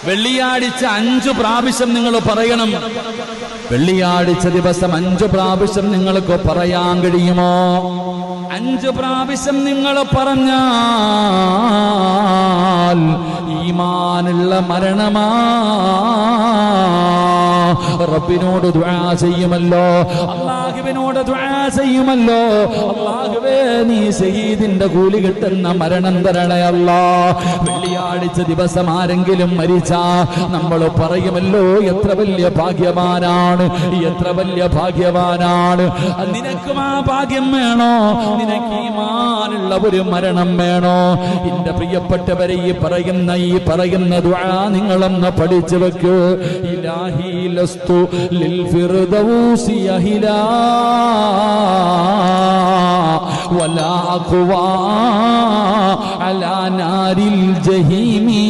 വെള്ളിയാഴ്ച 5 പ്രാവശ്യം നിങ്ങൾ പറയണം. വെള്ളിയാഴ്ച ദിവസം 5 പ്രാവശ്യം നിങ്ങൾക്ക് പറയാൻ കഴിയുമോ? 5 പ്രാവശ്യം നിങ്ങൾ പറഞ്ഞാൽ ഈമാനുള്ള മരണമാ. റബ്ബിനോട് ദുആ ചെയ്യുമല്ലോ, അല്ലാഹുവിനോട് ദുആ ചെയ്യുമല്ലോ. അല്ലാഹുവേ, നീ ശഹീദിന്റെ കൂലി കിട്ടുന്ന മരണം തരണേ അല്ലാ. വെള്ളിയാഴ്ച ദിവസം ആരെങ്കിലും മരിച്ചാ നമ്മൾ പറയുമല്ലോ, എത്ര വലിയ ഭാഗ്യവാനാണ്, എത്ര വലിയ ഭാഗ്യവാനാണ്. നിനക്കും ആ ഭാഗ്യം വേണോ? നിനക്ക് ഈമാനുള്ള ഒരു മരണം വേണോ? എന്റെ പ്രിയപ്പെട്ടവരെ, ഈ പറയുന്ന ദുആ നിങ്ങളൊന്ന് പഠിച്ചു വെക്കൂ. ഇലാഹി ലസ്തു ലിൽ ഫിർദൗസി അഹിലാ വലാ അഖ്വാ അലാ നാരിൽ ജഹീമി